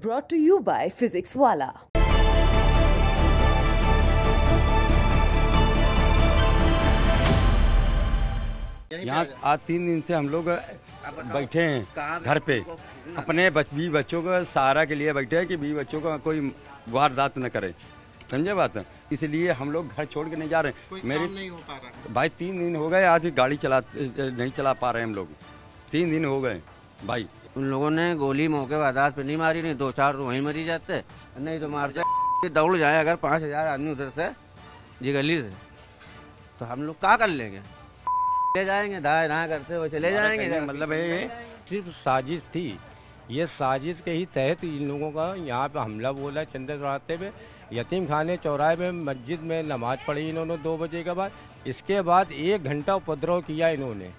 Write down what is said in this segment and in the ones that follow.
brought to you by Physics Wala. यहाँ आज 3 दिन से हम लोग बैठे हैं घर पे, अपने बच्चों को सहारा के लिए बैठे हैं कि बीवी बच्चों का कोई वारदात न करे, समझे बात। इसलिए हम लोग घर छोड़ के नहीं जा रहे। मेरी नहीं हो पा रहा भाई, 3 दिन हो गए, आज गाड़ी नहीं चला पा रहे हम लोग, 3 दिन हो गए भाई। उन लोगों ने गोली मौके वारदात पे नहीं मारी, नहीं 2-4 तो वहीं मरी जाते, नहीं तो मारते दौड़ जाए। अगर 5000 आदमी उधर से जी गली से, तो हम लोग क्या कर लेंगे? ले जाएंगे दाएं करते हुए चले जाएंगे। मतलब ये सिर्फ साजिश थी, ये साजिश के ही तहत इन लोगों का यहाँ पे हमला बोला। चंद्र चौराहे पे, यतीम खाने चौराहे में मस्जिद में नमाज पढ़ी इन्होंने 2 बजे के बाद। इसके बाद 1 घंटा उपद्रव किया इन्होंने।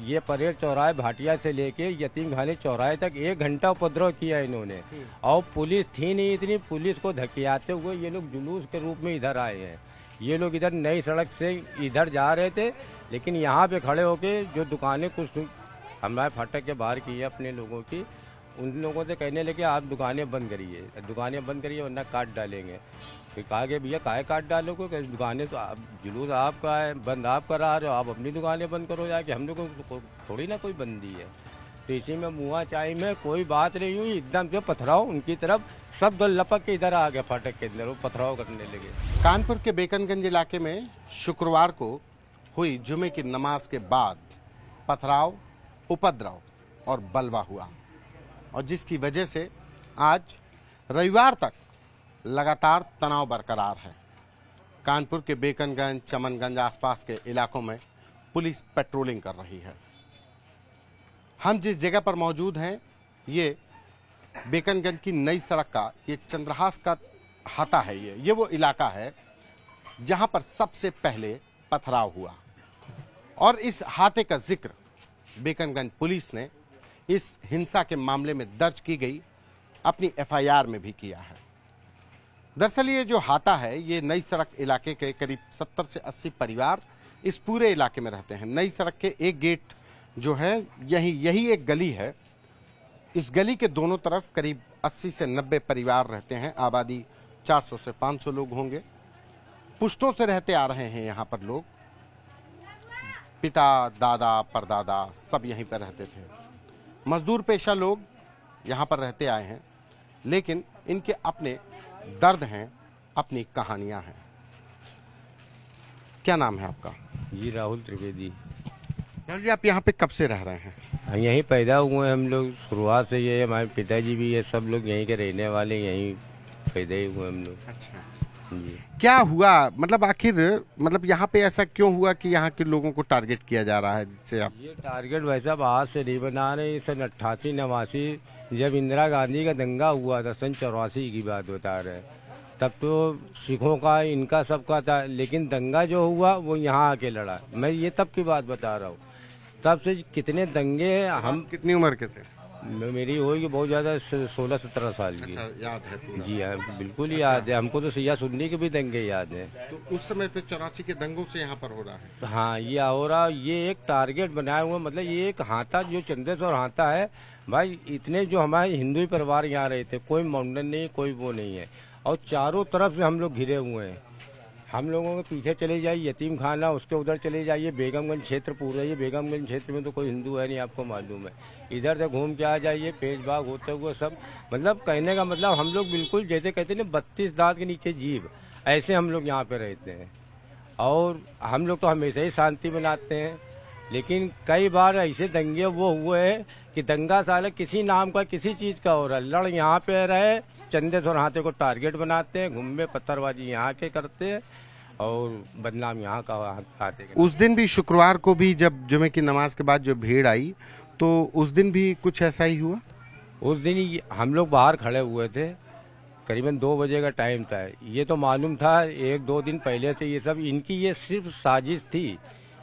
ये परेड चौराहे भाटिया से लेके यतीम खाने चौराहे तक 1 घंटा उपद्रव किया इन्होंने। और पुलिस थी नहीं इतनी, पुलिस को धकियाते हुए ये लोग जुलूस के रूप में इधर आए हैं। ये लोग इधर नई सड़क से इधर जा रहे थे, लेकिन यहाँ पे खड़े होके जो दुकानें कुछ हमारे फाटक के बाहर की है अपने लोगों की, उन लोगों से कहने लगे आप दुकानें बंद करिए, दुकानें बंद करिए वरना काट डालेंगे। फिर कहा कि भैया काहे काट डालोगे, दुकानें तो जुलूस आपका है, बंद आप करा रहे हो, आप अपनी दुकानें बंद करो जाके, हम लोगों को थोड़ी ना कोई बंदी है। तो इसी में मुआ चाय में कोई बात नहीं हुई, एकदम से पथराव उनकी तरफ, सब दल लपक के इधर आ गए फाटक के अंदर, वो पथराव करने लगे। कानपुर के बेकनगंज इलाके में शुक्रवार को हुई जुमे की नमाज के बाद पथराव, उपद्रव और बलवा हुआ, और जिसकी वजह से आज रविवार तक लगातार तनाव बरकरार है। कानपुर के बेकनगंज, चमनगंज आसपास के इलाकों में पुलिस पेट्रोलिंग कर रही है। हम जिस जगह पर मौजूद हैं, ये बेकनगंज की नई सड़क का ये चंद्रहास का हाता है। ये वो इलाका है जहां पर सबसे पहले पथराव हुआ, और इस हाते का जिक्र बेकनगंज पुलिस ने इस हिंसा के मामले में दर्ज की गई अपनी FIR में भी किया है। दरअसल ये जो हाता है, ये नई सड़क इलाके के करीब 70 से 80 परिवार इस पूरे इलाके में रहते हैं। नई सड़क के एक गेट जो है, यही एक गली है। इस गली के दोनों तरफ करीब 80 से 90 परिवार रहते हैं। आबादी 400 से 500 लोग होंगे। पुश्तों से रहते आ रहे हैं यहाँ पर लोग, पिता, दादा, परदादा सब यहीं पर रहते थे। मजदूर पेशा लोग यहाँ पर रहते आए हैं, लेकिन इनके अपने दर्द हैं, अपनी कहानियां हैं। क्या नाम है आपका? जी राहुल त्रिवेदी। राहुल जी, आप यहाँ पे कब से रह रहे हैं? यहीं पैदा हुए हैं हम लोग, शुरुआत से ये हमारे पिताजी भी, ये सब लोग यहीं के रहने वाले, यहीं पैदा ही हुए हम लोग। अच्छा जी। क्या हुआ, मतलब आखिर यहाँ पे ऐसा क्यों हुआ कि यहाँ के लोगों को टारगेट किया जा रहा है, जिससे आप? ये टारगेट वैसा आज से नहीं बना रहे। सन 88-89 जब इंदिरा गांधी का दंगा हुआ था, सन 84 की बात बता रहे हैं, तब तो सिखों का इनका सबका था, लेकिन दंगा जो हुआ वो यहाँ आके लड़ा। मैं ये तब की बात बता रहा हूँ, तब से कितने दंगे। हम कितनी उम्र के थे? मेरी होगी बहुत ज्यादा, 16-17 साल की। अच्छा, याद है पूरा? जी हाँ, बिल्कुल याद है हमको, तो सिया सुन्नी के भी दंगे याद है। तो उस समय पे 84 के दंगों से यहाँ पर हो रहा है? हाँ, ये हो रहा, ये एक टारगेट बनाया हुआ, मतलब ये एक हाथा जो चंदेश्वर हाथा है भाई। इतने जो हमारे हिंदू परिवार यहाँ रहते, कोई माउंटेन नहीं, कोई वो नहीं है, और चारों तरफ से हम लोग घिरे हुए हैं। हम लोगों के पीछे चले जाइए यतीम खाना, उसके उधर चले जाइए बेगमगंज क्षेत्र पूरा। ये बेगमगंज क्षेत्र में तो कोई हिंदू है नहीं, आपको मालूम है। इधर से घूम के आ जाइए, पेशबाग होते हुए सब, मतलब कहने का मतलब हम लोग बिल्कुल जैसे कहते हैं 32 दांत के नीचे जीभ, ऐसे हम लोग यहाँ पे रहते हैं। और हम लोग तो हमेशा ही शांति बनाते हैं, लेकिन कई बार ऐसे दंगे वो हुए हैं कि दंगा साला किसी नाम का, किसी चीज का हो रहा है, लड़ यहाँ पे रहे, चंदेश्वर हाथे को टारगेट बनाते हैं, घूमे पत्थरबाजी यहाँ के करते हैं, और बदनाम यहाँ का हाथे। उस दिन भी, शुक्रवार को भी, जब जुमे की नमाज के बाद जो भीड़ आई, तो उस दिन भी कुछ ऐसा ही हुआ? उस दिन हम लोग बाहर खड़े हुए थे, करीबन 2 बजे का टाइम था। ये तो मालूम था 1-2 दिन पहले से, ये सब इनकी ये सिर्फ साजिश थी।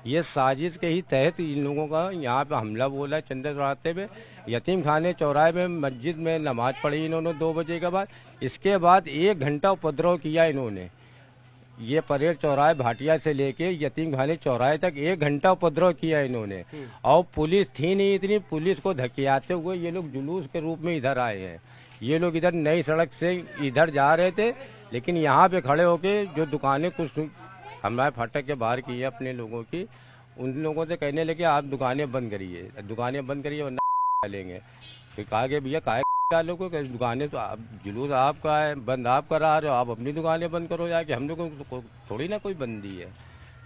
ये साजिश के ही तहत इन लोगों का यहाँ पे हमला बोला। चंद्र चौराहे में, यतीम खाने चौराहे में मस्जिद में नमाज पढ़ी इन्होंने 2 बजे के बाद। इसके बाद 1 घंटा उपद्रव किया इन्होंने। ये परेड चौराहे भाटिया से लेके यतीम खाने चौराहे तक 1 घंटा उपद्रव किया इन्होंने। और पुलिस थी नहीं इतनी, पुलिस को धकियाते हुए ये लोग जुलूस के रूप में इधर आए हैं। ये लोग इधर नई सड़क से इधर जा रहे थे, लेकिन यहाँ पे खड़े होके जो दुकानें कुछ हमारे फाटक के बाहर की है अपने लोगों की, उन लोगों से कहने लगे आप दुकानें बंद करिए वरना डालेंगे। तो कहा कि भैया काहे डालोगे, दुकानें तो आप जुलूस आपका है, बंद आप करा रहे हो, आप अपनी दुकानें बंद करो जाके, हम लोगों को थोड़ी ना कोई बंदी है।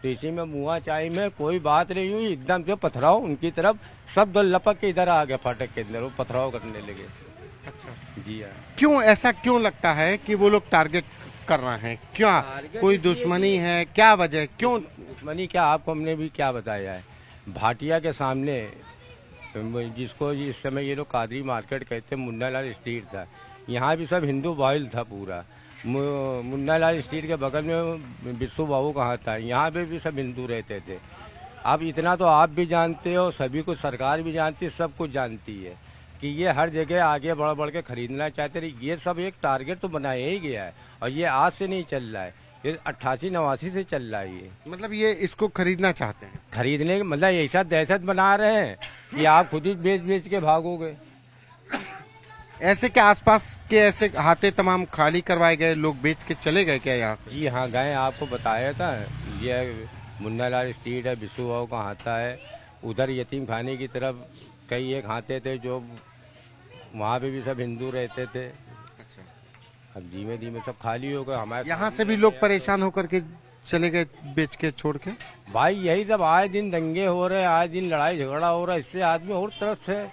तो इसी में मुआ चाय में कोई बात नहीं हुई, एकदम से पथराव उनकी तरफ, सब दल लपक के इधर आ गए फाटक के अंदर, वो पथराव करने लगे। अच्छा जी हाँ। क्यों ऐसा क्यों लगता है कि वो लोग टारगेट कर रहे हैं? क्या कोई दुश्मनी है, क्या वजह, क्यों दुश्मनी? क्या आपको हमने भी क्या बताया है, भाटिया के सामने जिसको इस समय ये लोग कादरी मार्केट कहते, मुन्ना लाल स्ट्रीट था, यहाँ भी सब हिंदू बॉयल था पूरा। मुन्ना लाल स्ट्रीट के बगल में बिस्सू बाबू कहाँ था, यहाँ पे भी सब हिंदू रहते थे। अब इतना तो आप भी जानते हो, सभी कुछ सरकार भी जानती है, सब कुछ जानती है कि ये हर जगह आगे बढ़ बढ़ के खरीदना चाहते रहे। ये सब एक टारगेट तो बनाया ही गया है, और ये आज से नहीं चल रहा है, ये 88-89 से चल रहा है। ये मतलब ये इसको खरीदना चाहते हैं? खरीदने का मतलब ऐसा दहशत बना रहे हैं कि आप खुद ही बेच बेच के भागोगे। ऐसे के आसपास के ऐसे हाथे तमाम खाली करवाए गए, लोग बेच के चले गए क्या यहाँ से? जी हाँ गए, आपको बताया था। ये मुन्ना लाल स्ट्रीट है, बिस्सू बाबू का हाथा है, उधर यतीम खाने की तरफ कई एक हाथे थे जो वहाँ पे भी सब हिंदू रहते थे। अच्छा। अब धीमे धीमे सब खाली हो गए। हमारे यहाँ से भी लोग परेशान होकर के चले गए बेच के छोड़ के? भाई यही सब आए दिन दंगे हो रहे, आए दिन लड़ाई झगड़ा हो रहा है, इससे आदमी और तरफ से।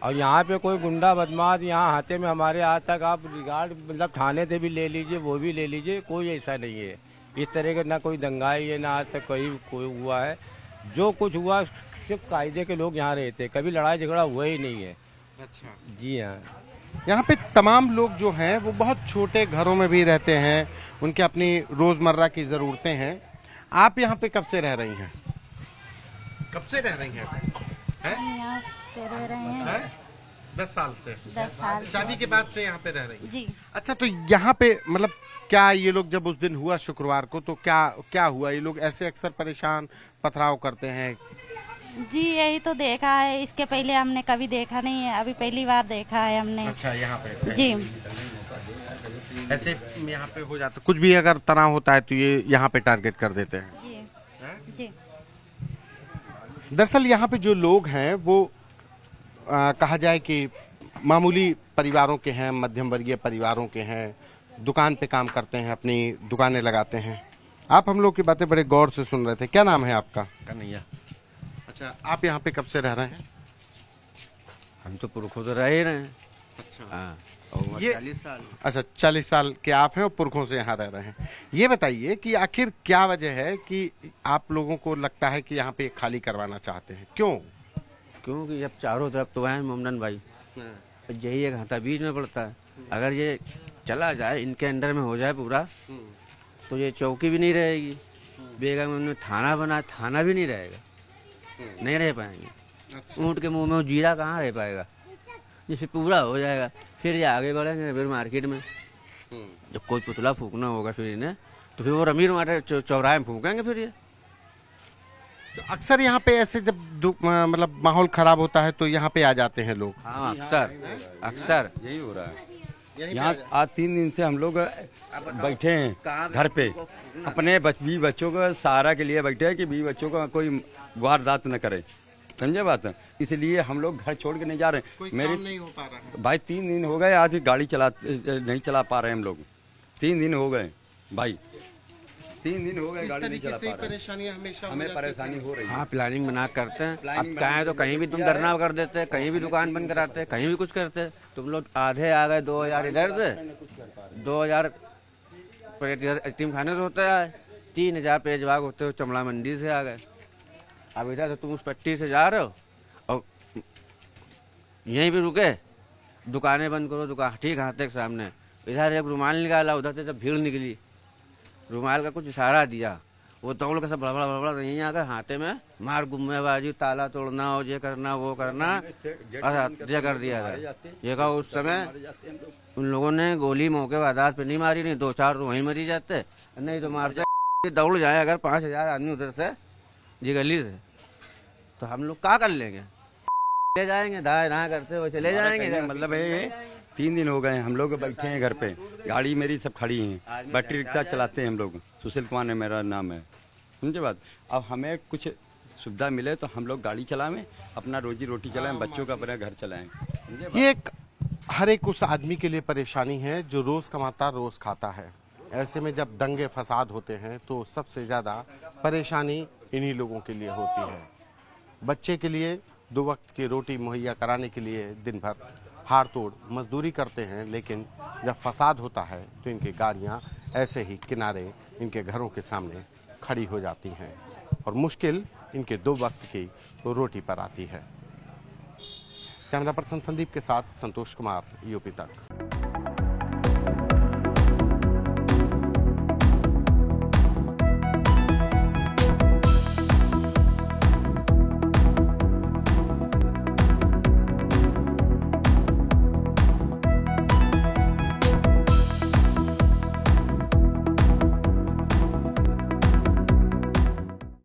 और यहाँ पे कोई गुंडा बदमाश यहाँ हाथे में हमारे आज तक आप रिगार्ड मतलब थाने से भी ले लीजिए, वो भी ले लीजिए, कोई ऐसा नहीं है इस तरह का, ना कोई दंगाई है, ना आज तक कोई हुआ है। जो कुछ हुआ सिर्फ कायदे के लोग यहाँ रहते, कभी लड़ाई झगड़ा हुआ ही नहीं है। अच्छा। जी हाँ। यहाँ पे तमाम लोग जो हैं वो बहुत छोटे घरों में भी रहते हैं, उनके अपनी रोजमर्रा की जरूरतें हैं। आप यहाँ पे कब से रह रही हैं? कब से रह रही हैं? यहाँ पे रह रहे हैं 10 साल से। 10 साल शादी के बाद से यहाँ पे रह रही हैं? जी। अच्छा, तो यहाँ पे मतलब क्या ये लोग जब उस दिन हुआ शुक्रवार को, तो क्या हुआ? ये लोग ऐसे अक्सर परेशान पथराव करते हैं? जी यही तो देखा है, इसके पहले हमने कभी देखा नहीं है, अभी पहली बार देखा है हमने। अच्छा, यहाँ पे जी ऐसे यहाँ पे हो जाता, कुछ भी अगर तनाव होता है तो ये यहाँ पे टारगेट कर देते हैं। जी जी। दरअसल यहाँ पे जो लोग हैं वो कहा जाए कि मामूली परिवारों के हैं, मध्यम वर्गीय परिवारों के हैं, दुकान पे काम करते हैं, अपनी दुकानें लगाते हैं। आप हम लोग की बातें बड़े गौर से सुन रहे थे। क्या नाम है आपका? कन्हैया। अच्छा, आप यहाँ पे कब से रह रहे हैं? हम तो पुरखों से रह ही रहे हैं। अच्छा। हाँ, और ये 40 साल। अच्छा, 40 साल के आप हैं और पुरखों से यहाँ रह रहे हैं। ये बताइए कि आखिर क्या वजह है कि आप लोगों को लगता है कि यहाँ पे खाली करवाना चाहते हैं? क्यों? क्योंकि जब चारों तरफ तो है मोमडन भाई, यही एक हाथा बीच में पड़ता है। अगर ये चला जाए, इनके अंडर में हो जाए पूरा, तो ये चौकी भी नहीं रहेगी। बेगम में थाना बना, थाना भी नहीं रहेगा, नहीं रह पाएंगे। ऊँट के मुंह में जीरा कहाँ रह पाएगा? ये पूरा हो जाएगा, फिर ये आगे बढ़ेंगे, फिर मार्केट में जब कोई पुतला फूकना होगा फिर इन्हें, तो फिर वो रमीर मार्केट चौराहे में फूकेंगे। फिर ये तो अक्सर यहाँ पे ऐसे जब मतलब माहौल खराब होता है तो यहाँ पे आ जाते हैं लोग। हाँ, अक्सर यही हो रहा है। यहाँ आज 3 दिन से हम लोग बैठे हैं घर पे, अपने बीवी बच्चों का सहारा के लिए बैठे हैं कि बीवी बच्चों का कोई वारदात न करे, समझे बात? इसलिए हम लोग घर छोड़ के नहीं जा रहे। मेरे नहीं हो पा रहा है भाई, 3 दिन हो गए, आज गाड़ी नहीं चला पा रहे हम लोग। 3 दिन हो गए भाई, 3 दिन हो गए गाड़ी नहीं चला पा रहे। परेशानियां हमेशा हमें परेशानी हो रही है। हाँ, प्लानिंग बना करते हैं। अब चाहे तो कहीं भी तुम धरना कर देते हैं, कहीं भी दुकान बंद कराते हैं, कहीं भी कुछ करते हैं। तुम लोग आधे आ गए, 2000 इधर से, 2000 यतीम खाने से होते आए, 3000 पेजबाग होते हो चमड़ा मंडी से आ गए। अब इधर से तुम उस पट्टी से जा रहे हो और यहीं भी रुके, दुकानें बंद करो, दुकान ठीक हाथे के सामने। इधर एक रुमाल निकाला, उधर से जब भीड़ निकली, रुमाल का कुछ इशारा दिया, वो दौड़ के सब बड़बड़ा बड़बड़ा यहीं आकर हाथे में मार गुम्मेबाजी, ताला तोड़ना और ये करना वो करना, ये कर दिया था। ये कहा उस समय उन लोगों ने गोली मौके वारदात पे नहीं मारी, नहीं 2-4 तो वहीं मरी जाते, नहीं तो मारते दौड़ जाए। अगर 5000 आदमी उधर से जी गली से, तो हम लोग क्या कर लेंगे? ले जाएंगे, दाएं दाएं करते हुए चले जाएंगे। मतलब ये 3 दिन हो गए हैं हम लोग बैठे हैं घर पे, गाड़ी मेरी सब खड़ी हैं, बैटरी रिक्शा चलाते हैं हम लोग, सुशील कुमार है मेरा नाम है, समझे बात। अब हमें कुछ सुविधा मिले तो हम लोग गाड़ी चलाएं, अपना रोजी रोटी चलाएं, बच्चों का अपना घर चलाएं। ये एक हर एक उस आदमी के लिए परेशानी है जो रोज कमाता रोज खाता है। ऐसे में जब दंगे फसाद होते हैं तो सबसे ज्यादा परेशानी इन्हीं लोगों के लिए होती है। बच्चे के लिए 2 वक्त की रोटी मुहैया कराने के लिए दिन भर हाड़ तोड़ मजदूरी करते हैं, लेकिन जब फसाद होता है तो इनकी गाड़ियां ऐसे ही किनारे इनके घरों के सामने खड़ी हो जाती हैं और मुश्किल इनके 2 वक्त की रोटी पर आती है। कैमरा पर्सन संदीप के साथ संतोष कुमार, यूपी तक।